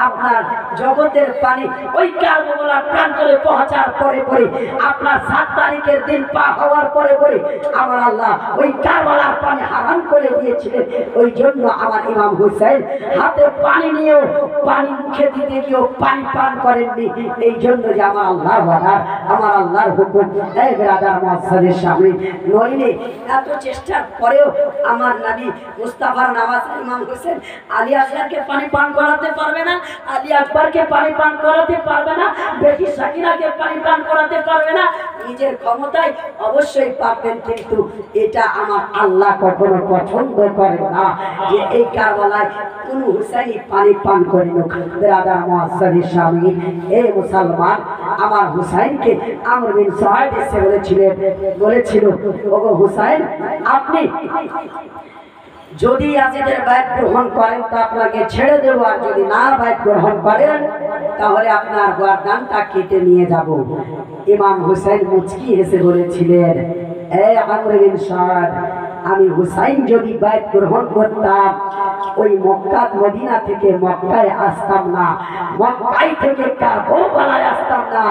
আপনার জগতের পানি ওই কারবালার প্রান্তরে পৌঁছার পরে পরে, আপনার 7 তারিখের দিন পা হওয়ার পরে পরে আমার আল্লাহ ওই কারবালার পানি হারাম করে দিয়েছিলেন। ওই জন্য আমার ইমাম হুসাইন হাতে পানি নিয়েও, পানি মুখে দিতে গিয়েও পানি পান করেননি। এই জন্য যে আমার আল্লাহ বলার, আমার আল্লাহর হুকুম। এই ব্রাদার মুসলিমের সামনে নইলে এত চেষ্টার পরেও আমার নবী মুস্তাফার নামাজ ইমাম হোসেন আলী আসগারকে পানি পান করাতে পারবে না, আলী আকবরকে পানি পান করাতে পারবে না, বেটি সাকিনাকে পানি পান করাতে পারবে না। নিজের ক্ষমতায় অবশ্যই পারবেন, কিন্তু এটা আমার আল্লাহ কখনো পছন্দ করে না যে এই কারবালায় কোন হুসাইনি পানি পান করিল। ব্রাদার মুসলিমের সামনে এই মুসলমান আমার হুসাইনকে আমর বিন সুহাইব এসে বলেছিল, ওগো হুসাইন, আপনি যদি ইয়াজিদের বাইত গ্রহণ করেন তো আপনাকে ছেড়ে দেব, আর যদি না বাইত গ্রহণ করেন তাহলে আপনার গর্দানটা কেটে নিয়ে যাব। ইমাম হুসাইন মুচকি হেসে বলেছিলেন, এ আমর বিন সুহাইব, আমি হুসাইন যদি বাইত গ্রহণ করতাম ওই মক্কা মদিনা থেকে মক্কায় আসতাম না, মক্কায় থেকে কারবালায় আসতাম না।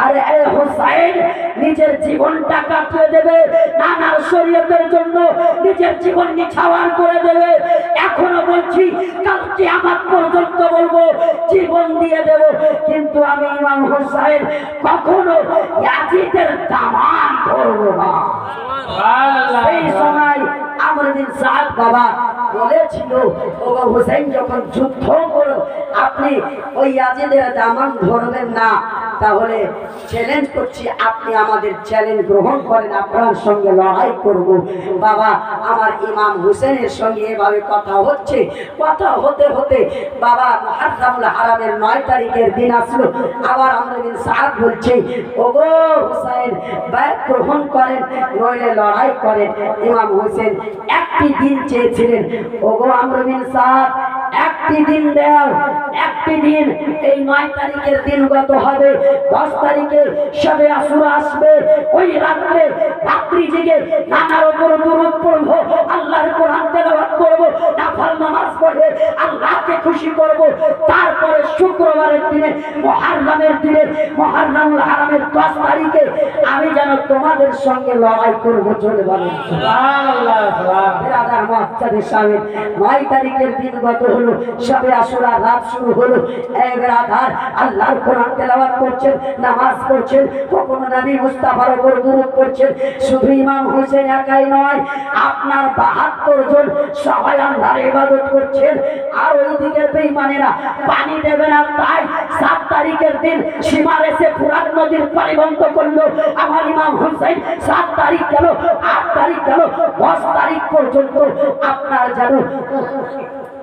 আরে এ হুসাইন নিজের জীবনটা কাটিয়ে দেবে, নানার শরীয়তের জন্য নিজের জীবন নিছাওয়ার করে দেবে। এখনো বলছি, কাল কিয়ামত পর্যন্ত বলবো জীবন দিয়ে দেব, কিন্তু আমি ইমাম হুসাইন কখনো ইয়াজিদের দামান করব না। সেই সময় আমর বিন সাদ বাবা বলেছিল, ওগো হুসাইন, যখন যুদ্ধ করো আপনি ওই ইয়াজিদের দামান ধরবেন না, তাহলে চ্যালেঞ্জ করছি, আপনি আমাদের চ্যালেঞ্জ গ্রহণ করেন, আপনার সঙ্গে লড়াই করব। বাবা আমার ইমাম হুসেনের সঙ্গে এভাবে কথা হচ্ছে, কথা হতে হতে বাবা মুহররমুল হারামের 9 তারিখের দিন আসলো। আবার আমর বিন সাদ বলছে, ওগো হুসাইন, বাইত গ্রহণ করেন নইলে লড়াই করেন। ইমাম হুসেন একটি দিন চেয়েছিলেন, ওগো আমর বিন সাদ, একটি দিন দাও, একটি দিন। এই 9 তারিখের দিন গত হবে, 10 তারিখে শবে আশুরা আসবে। ওই রাত্রি জেগে নানার উপর দরুদ পড়বো, আল্লাহর কোরআন তেলাওয়াত করব, নফল নামাজ পড়ে আল্লাহকে খুশি করব। তারপরে শুক্রবারের দিনে, মুহররমের দিনে, মুহররমুল হারামের 10 তারিখে আমি যেন তোমাদের সঙ্গে লড়াই করব। চলে বলেন সুবহানাল্লাহ। ব্রাদার মুহতাদের সামনে 9 তারিখের দিন গত হলো, শবে আশুরা রাত শুরু হলো। এই ব্রাদার আল্লাহর কোরআন তেলাওয়াত করছেন, নামাজ পড়ছেন, কখনো নবী মুস্তাফার উপর দরুদ পড়ছেন। শুধু ইমাম হোসেন একাই নয়, আপনার 72 জন সবাই আল্লাহর ইবাদত করছেন। আর ওইদিকে বেঈমানেরা পানি দেবে না, তাই 7 তারিখের দিন সীমার এসে ফুরাত নদীর পানি বন্ধ করলো। আমার ইমাম হোসেন 7 তারিখ গেল, 8 তারিখ গেল, 10 তারিখ পর্যন্ত আপনার যেন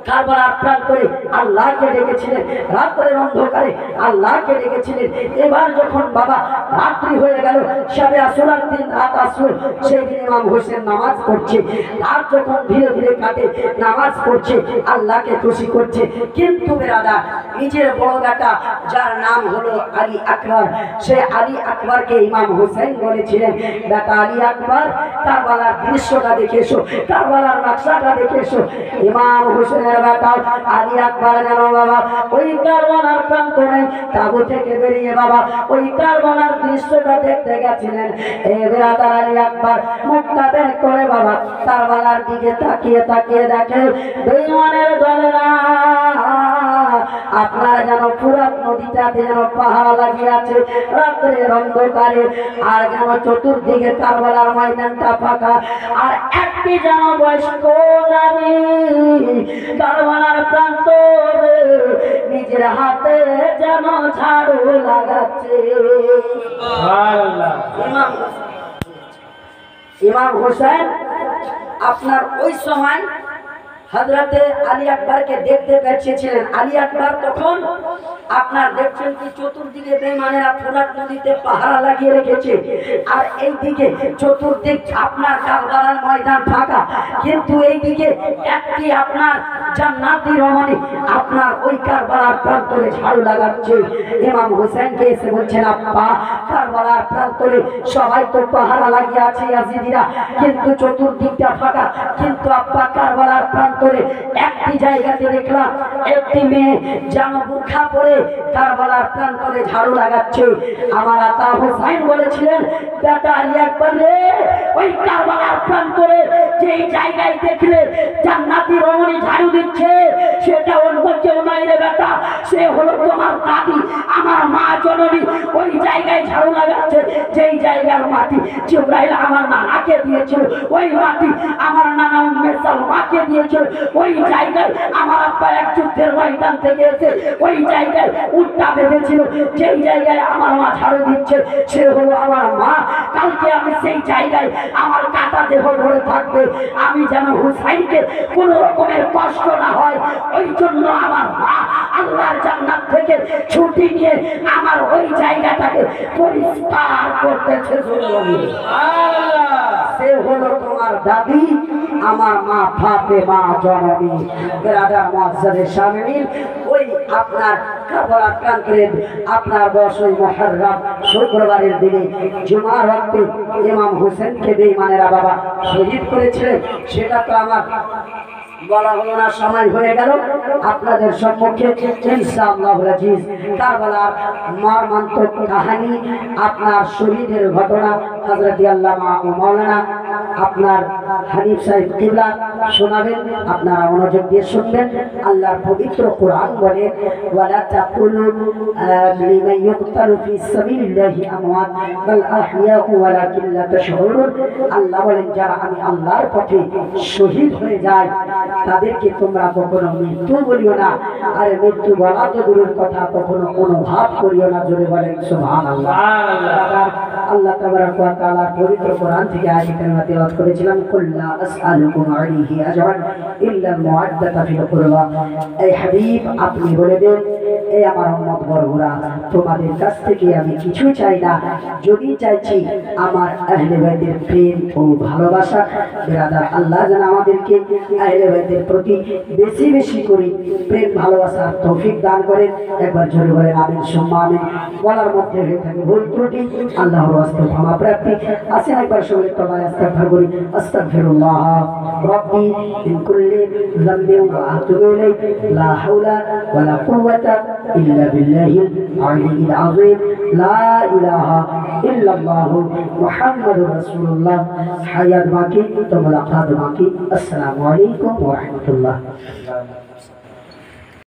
কারবালার প্রান্তরে আল্লাহকে ডেকেছিলেন, রাত্রের অন্ধকারে আল্লাহকে ডেকেছিলেন। এবার যখন বাবা রাত্রি হয়ে গেল, সবে আসরার দিন রাত আসলো, সেই দিন ইমাম হোসেন নামাজ পড়ছে। রাত যখন ধীরে ধীরে কাটে, নামাজ পড়ছে, আল্লাহকে খুশি করছে। কিন্তু বেরাদা, নিজের বড় বেটা যার নাম হলো আলী আকবর, সে আলী আকবরকে ইমাম হোসেন বলেছিলেন, বেটা আলী আকবর, কারবালার দৃশ্যটা দেখে এসো, কারবালার নকশাটা দেখে এসো। ইমাম হোসেনের বেটা আলী আকবর যেন বাবা ওই কারবালার প্রান্তরে তাবু থেকে বেরিয়ে বাবা ওই কারবালার দৃশ্যটা দেখতে গেছিলেন। এ বেরাদার আলী আকবর মুখটা বের করে বাবা কারবালার দিকে তাকিয়ে তাকিয়ে দেখে বেঈমানের দলেরা আপনার যেন পুরা নদীটাতে যেন পাহারা লাগিয়ে আছে রাত্রের অন্ধকারে, আর যেন চতুর্দিকে কারবালার ময়দানটা ফাঁকা, আর একটি যেন বয়স্ক নারী কারবালার প্রান্তরে নিজের হাতে যেন ঝাড়ু লাগাচ্ছে। ইমাম হোসেন আপনার ওই সময় হযরতে আলী আকবরকে দেখতে পেয়েছিলেন। আলী আকবর তখন আপনার দেখছেন কি চতুর্দিকে বেঈমানেরা ফোরাত নদীতে পাহারা লাগিয়ে রেখেছে, আর এই দিকে চতুর্দিক আপনার কারবালার ময়দান ফাঁকা, কিন্তু এই দিকে একটি আপনার জান্নাতি রমণী আপনার ওই কারবালার প্রান্তরে ঝাড়ু লাগাচ্ছে। ইমাম হোসেনকে এসে বলছেন, আব্বা কারবালার প্রান্তরে সবাই তো পাহারা লাগিয়ে আছে ইয়াজিদিরা, কিন্তু চতুর্দিকটা ফাঁকা, কিন্তু আব্বা কারবালার প্রান্তরে একটি জায়গাতে দেখলাম একটি মেয়ে যেন বুরখা পরে কারবালার প্রান্তরে ঝাড়ু লাগাচ্ছে। আমার আতা হোসেন বলেছিলেন, বেটা আলী আকবর রে, ওই কারবালার প্রান্তরে যেই জায়গায় দেখলে জান্নাতি রমণী ঝাড়ু দিচ্ছে, সেটা অন্য কেউ নাই রে বেটা, সে হলো তোমার দাদি, আমার মা জননী। ওই জায়গায় ঝাড়ু লাগাচ্ছে যেই জায়গার মাটি জিবরাইল আমার নানাকে দিয়েছিল, ওই মাটি আমার নানা উম্মে সালমাকে দিয়েছিল, ওই জায়গায় আমার আব্বা এক যুদ্ধের ময়দান থেকে এসে ওই জায়গায় উটটা বেঁধেছিল, যেই জায়গায় আমার মা ঝাড়ু দিচ্ছে সে হলো আমার মা। কালকে আমি সেই জায়গায় আমার কাটা দেহ ধরে থাকবে, আমি যেন হুসাইনকে কোন রকমের কষ্ট না হয়, ওই জন্য আমার মা আল্লাহর জান্নাত থেকে ছুটি নিয়ে আমার ওই জায়গাটাকে পরিষ্কার করতেছে। সে হলো তোমার দাদি, আমার মা ফাতেমা জননী। বেরাদার মুআজ্জাদের সামনে ওই আপনার কারবালার প্রান্তরে আপনার 10ই মুহররম শুক্রবারের দিনে জুমার রাতে ইমাম হোসেনকে বেঈমানেরা বাবা শহীদ করেছিলেন। সেটা তো আমার বলা হলো না, সময় হয়ে গেল। আপনাদের সম্মুখে ইনশাআল্লাহুল আজিজ কারবালার মর্মান্তিক কাহিনী, আপনার শহীদের ঘটনা হযরত আল্লামা ও মাওলানা আপনার হানিফ সাহেব কিবলা শোনাবেন। আপনারা মনোযোগ দিয়ে শুনবেন। আল্লাহর পবিত্র কোরআন বলে, ওয়ালা তাকুলু লিমান ইউকতালু ফি সাবিলিল্লাহি আমওয়াত বাল আহইয়াউ ওয়ালাকিন লা তাশউরুন। আল্লাহ বলেন, যারা আমি আল্লাহর পথে শহীদ হয়ে যায় তাদেরকে তোমরা কখনো মৃত্যু বলিও না, আর মৃত্যু বলা তো দূরের কথা, কখনো অনুভব করিও না। জোরে বলেন সুবহানাল্লাহ। আল্লাহ তাবারাক ওয়া তাআলার পবিত্র কোরআন থেকে আয়াত কারিমা তেলাওয়াত করেছিলাম, কুল্লা আসআলুকুম আলাইহি আজরান ইল্লা মুআদ্দাতা ফিল কুরবা। এই হাবিব আপনি বলে দেন, এই আমার উম্মত বর্গরা, তোমাদের কাছ থেকে আমি কিছু চাই না, যদি চাইছি আমার আহলে বাইতের প্রেম ও ভালোবাসা। বেরাদার, আল্লাহ যেন আমাদেরকে আহলে বাইতের প্রতি বেশি বেশি করে প্রেম ভালোবাসার তৌফিক দান করেন। একবার জোরে বলেন আমিন সুম্মা আমিন। বলার মধ্যে হয়ে থাকে ভুল ত্রুটি, আল্লাহর ওয়াস্তে ক্ষমা প্রার্থী। আসেন একবার সবাই তওবা ইস্তিগফার করি। আস্তাগফিরুল্লাহ রাব্বি মিন কুল্লি যামবিন ওয়া আতুবু ইলাইহি লা হাওলা ওয়ালা কুওয়াতা ইল্লা বিল্লাহিল আলিয়্যিল আযীম। লা ইলাহা ইল্লাল্লাহ মুহাম্মাদুর রাসূলুল্লাহ। হায়াত বাকি তো মুলাকাত বাকি। আসসালামু আলাইকুম ওয়া রাহমাতুল্লাহ।